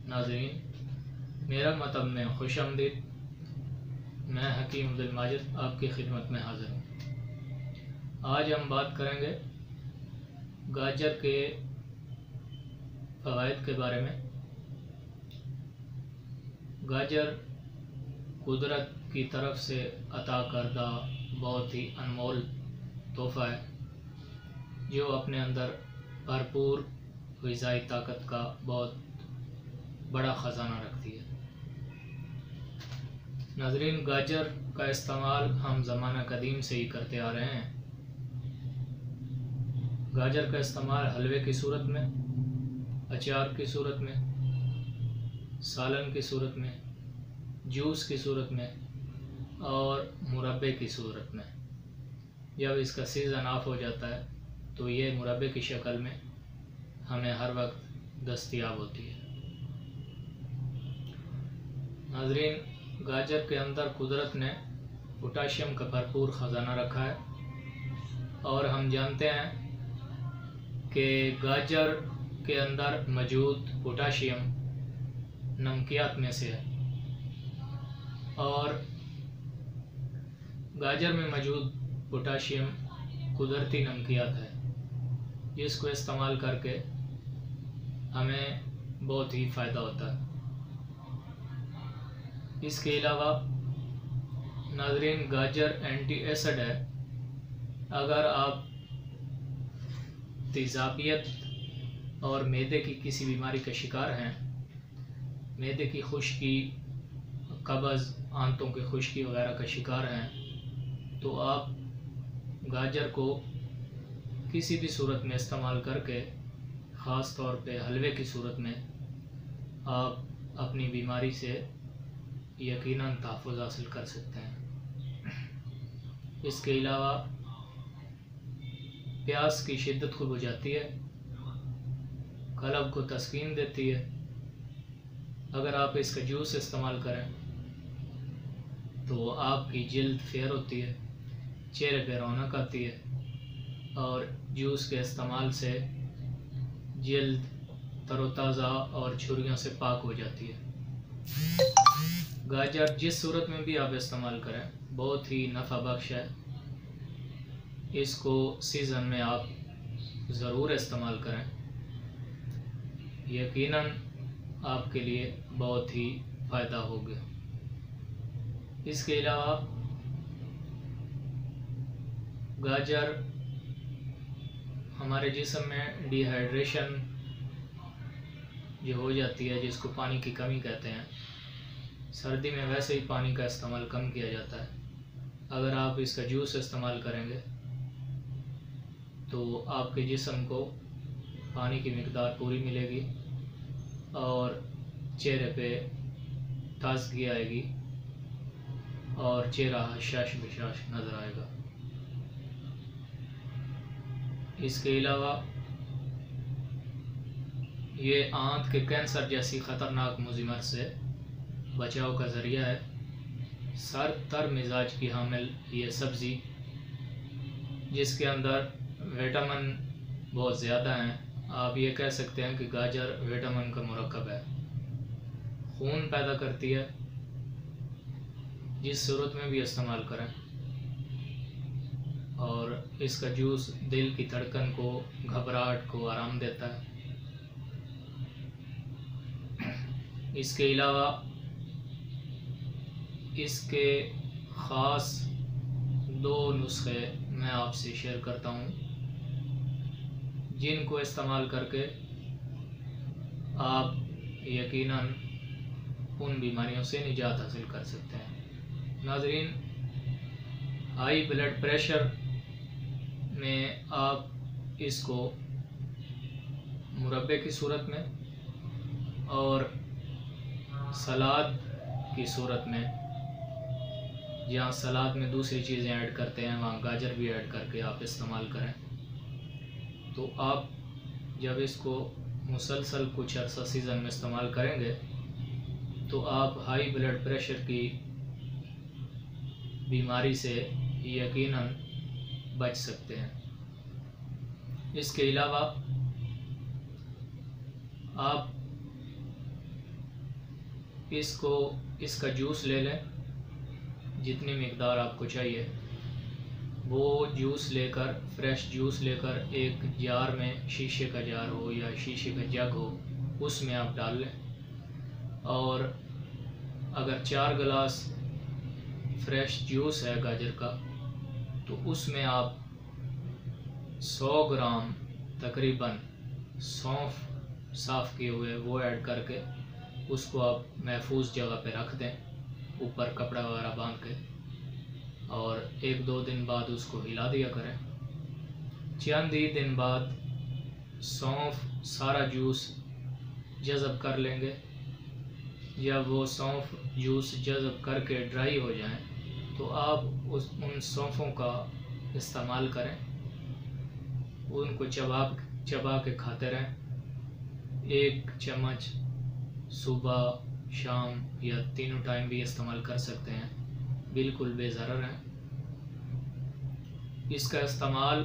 नाज़रीन, मेरा मतब में खुश आमदीद। मैं हकीम अब्दुल माजिद आपकी खिदमत में हाज़िर हूँ। आज हम बात करेंगे गाजर के फ़वाइद के बारे में। गाजर कुदरत की तरफ से अता करदा बहुत ही अनमोल तोहफ़ा है जो अपने अंदर भरपूर ग़िज़ाई ताकत का बहुत बड़ा ख़जाना रखती है। नाज़रीन, गाजर का इस्तेमाल हम ज़माना कदीम से ही करते आ रहे हैं। गाजर का इस्तेमाल हलवे की सूरत में, अचार की सूरत में, सालन की सूरत में, जूस की सूरत में और मुरब्बे की सूरत में। जब इसका सीज़न ऑफ हो जाता है तो ये मुरब्बे की शक्ल में हमें हर वक्त दस्तयाब होती है। नाज़रीन, गाजर के अंदर कुदरत ने पोटाशियम का भरपूर ख़जाना रखा है और हम जानते हैं कि गाजर के अंदर मौजूद पोटाशियम नमकियात में से है और गाजर में मौजूद पोटाशियम कुदरती नमकियात है जिसको इस्तेमाल करके हमें बहुत ही फ़ायदा होता है। इसके अलावा नाज़रीन, गाजर एंटी एसिड है। अगर आप तेज़ाबियत और मैदे की किसी बीमारी का शिकार हैं, मैदे की खुश्की, कब्ज़, आंतों की खुश्की वगैरह का शिकार हैं, तो आप गाजर को किसी भी सूरत में इस्तेमाल करके, ख़ास तौर पे हलवे की सूरत में, आप अपनी बीमारी से यकीनन तहफ़्फ़ुज़ हासिल कर सकते हैं। इसके अलावा प्यास की शिद्दत को बुझाती है, कल्ब को तस्कीन देती है। अगर आप इसका जूस इस्तेमाल करें तो आपकी जिल्द फेयर होती है, चेहरे पे रौनक आती है और जूस के इस्तेमाल से जिल्द तरोताज़ा और झुर्रियों से पाक हो जाती है। गाजर जिस सूरत में भी आप इस्तेमाल करें बहुत ही नफ़ा बख्श है। इसको सीज़न में आप ज़रूर इस्तेमाल करें, यकीनन आपके लिए बहुत ही फ़ायदा होगा। इसके अलावा गाजर हमारे जिस्म में डिहाइड्रेशन जो हो जाती है, जिसको पानी की कमी कहते हैं, सर्दी में वैसे ही पानी का इस्तेमाल कम किया जाता है। अगर आप इसका जूस इस्तेमाल करेंगे तो आपके जिस्म को पानी की मिक़दार पूरी मिलेगी और चेहरे पे ताज़गी आएगी और चेहरा हशाश बशाश नज़र आएगा। इसके अलावा ये आंत के कैंसर जैसी ख़तरनाक मुज़िमत से बचाव का ज़रिया है। सर्द तर मिजाज की हामिल ये सब्ज़ी, जिसके अंदर विटामिन बहुत ज़्यादा हैं, आप ये कह सकते हैं कि गाजर विटामिन का मुरक्कब है, खून पैदा करती है। जिस सूरत में भी इस्तेमाल करें, और इसका जूस दिल की धड़कन को, घबराहट को आराम देता है। इसके अलावा इसके ख़ास 2 नुस्खे मैं आपसे शेयर करता हूँ जिनको इस्तेमाल करके आप यकीनन उन बीमारियों से निजात हासिल कर सकते हैं। नाज़रीन, हाई ब्लड प्रेशर में आप इसको मुरब्बे की सूरत में और सलाद की सूरत में, जहाँ सलाद में दूसरी चीज़ें ऐड करते हैं वहाँ गाजर भी ऐड करके आप इस्तेमाल करें, तो आप जब इसको मुसलसल कुछ अर्सा सीज़न में इस्तेमाल करेंगे तो आप हाई ब्लड प्रेशर की बीमारी से यकीनन बच सकते हैं। इसके अलावा आप इसका जूस ले लें, जितनी मिकदार आपको चाहिए वो जूस लेकर, फ्रेश जूस लेकर एक जार में, शीशे का जार हो या शीशे का जग हो, उसमें आप डाल लें। और अगर 4 गिलास फ्रेश जूस है गाजर का, तो उसमें आप 100 ग्राम तकरीबन सौंफ साफ़ किए हुए वो ऐड करके उसको आप महफूज जगह पे रख दें, ऊपर कपड़ा वगैरह बांध के, और 1-2 दिन बाद उसको हिला दिया करें। चंद ही दिन बाद सौंफ सारा जूस जज़ब कर लेंगे। जब वो सौंफ जूस जज़ब करके ड्राई हो जाएं, तो आप उन सौंफों का इस्तेमाल करें, उनको चबा के खाते रहें। 1 चम्मच सुबह शाम या तीनों टाइम भी इस्तेमाल कर सकते हैं, बिल्कुल बेज़रर है। इसका इस्तेमाल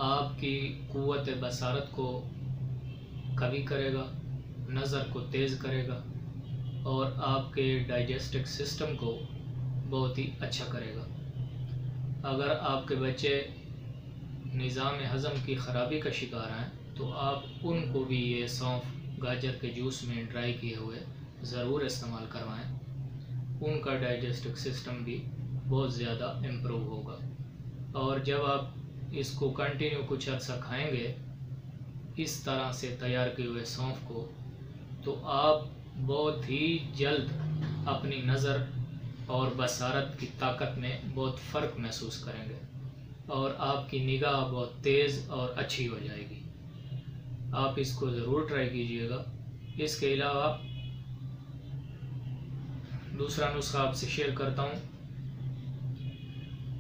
आपकी क़ुव्वत बसारत को कवी करेगा, नज़र को तेज़ करेगा और आपके डाइजेस्टिव सिस्टम को बहुत ही अच्छा करेगा। अगर आपके बच्चे निज़ाम हज़म की ख़राबी का शिकार हैं, तो आप उनको भी ये सौंफ गाजर के जूस में ड्राई किए हुए ज़रूर इस्तेमाल करवाएं। उनका डाइजेस्टिव सिस्टम भी बहुत ज़्यादा इम्प्रूव होगा। और जब आप इसको कंटिन्यू कुछ अर्सा खाएंगे इस तरह से तैयार किए हुए सौंफ को, तो आप बहुत ही जल्द अपनी नज़र और बसारत की ताकत में बहुत फ़र्क महसूस करेंगे और आपकी निगाह बहुत तेज़ और अच्छी हो जाएगी। आप इसको ज़रूर ट्राई कीजिएगा। इसके अलावा दूसरा नुस्खा आपसे शेयर करता हूँ,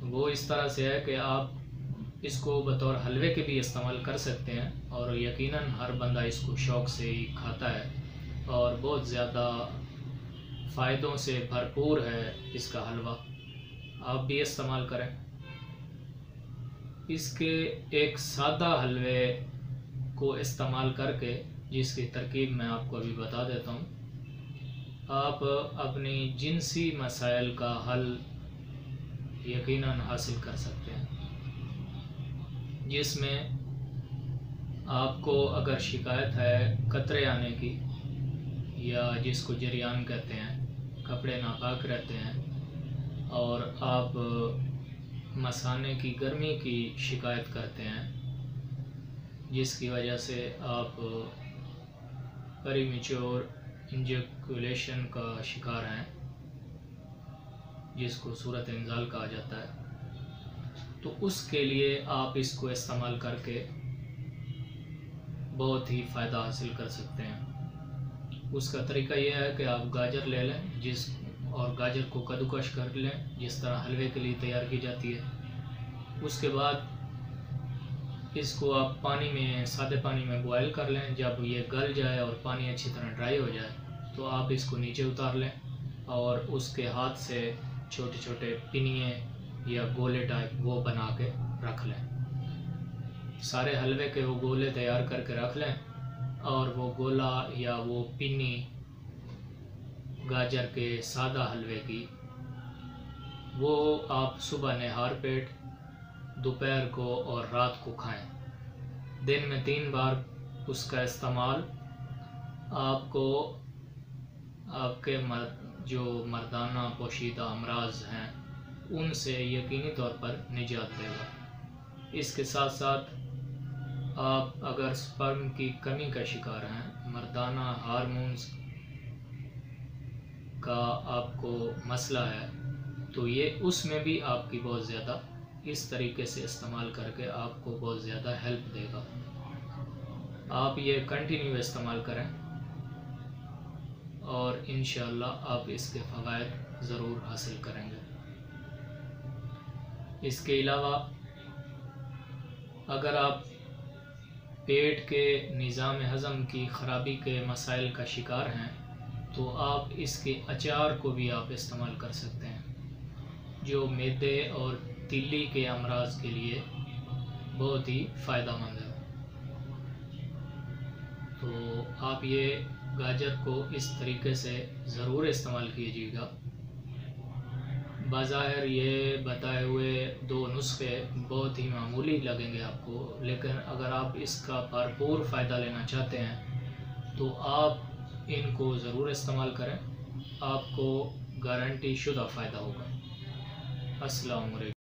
वो इस तरह से है कि आप इसको बतौर हलवे के भी इस्तेमाल कर सकते हैं, और यकीनन हर बंदा इसको शौक़ से ही खाता है और बहुत ज़्यादा फ़ायदों से भरपूर है इसका हलवा। आप भी इस्तेमाल करें। इसके एक सादा हलवे को इस्तेमाल करके, जिसकी तरकीब मैं आपको अभी बता देता हूँ, आप अपनी जिनसी मसाइल का हल यकीनन हासिल कर सकते हैं। जिसमें आपको अगर शिकायत है कतरे आने की, या जिसको जरियान कहते हैं, कपड़े नापाक रहते हैं, और आप मसाने की गर्मी की शिकायत करते हैं, जिसकी वजह से आप प्रीमेच्योर इंजैकुलेशन का शिकार हैं, जिसको सूरत इंजाल कहा जाता है, तो उसके लिए आप इसको इस्तेमाल करके बहुत ही फ़ायदा हासिल कर सकते हैं। उसका तरीका यह है कि आप गाजर ले लें, और गाजर को कद्दूकश कर लें, जिस तरह हलवे के लिए तैयार की जाती है। उसके बाद इसको आप पानी में, सादे पानी में बॉयल कर लें। जब ये गल जाए और पानी अच्छी तरह ड्राई हो जाए, तो आप इसको नीचे उतार लें और उसके हाथ से छोटे छोटे पिनिए या गोले टाइप वो बना के रख लें। सारे हलवे के वो गोले तैयार करके रख लें, और वो गोला या वो पिन्नी गाजर के सादा हलवे की, वो आप सुबह निहार पेट, दोपहर को और रात को खाएं। दिन में 3 बार उसका इस्तेमाल आपको आपके जो मर्दाना पोशीदा अमराज हैं उनसे यकीनी तौर पर निजात देगा। इसके साथ साथ आप अगर स्पर्म की कमी का शिकार हैं, मर्दाना हार्मोन्स का आपको मसला है, तो ये उसमें भी आपकी बहुत ज़्यादा इस तरीके से इस्तेमाल करके आपको बहुत ज़्यादा हेल्प देगा। आप ये कंटिन्यू इस्तेमाल करें और इंशाअल्लाह आप इसके फ़वाइद ज़रूर हासिल करेंगे। इसके अलावा अगर आप पेट के निज़ाम हज़म की ख़राबी के मसाइल का शिकार हैं, तो आप इसके अचार को भी आप इस्तेमाल कर सकते हैं, जो मैदे और तिल्ली के अमराज के लिए बहुत ही फ़ायदेमंद है। तो आप ये गाजर को इस तरीके से ज़रूर इस्तेमाल कीजिएगा। बाज़ाहिर ये बताए हुए 2 नुस्खे बहुत ही मामूली लगेंगे आपको, लेकिन अगर आप इसका भरपूर फ़ायदा लेना चाहते हैं तो आप इनको ज़रूर इस्तेमाल करें, आपको गारंटी शुदा फ़ायदा होगा। अस्सलाम वालेकुम।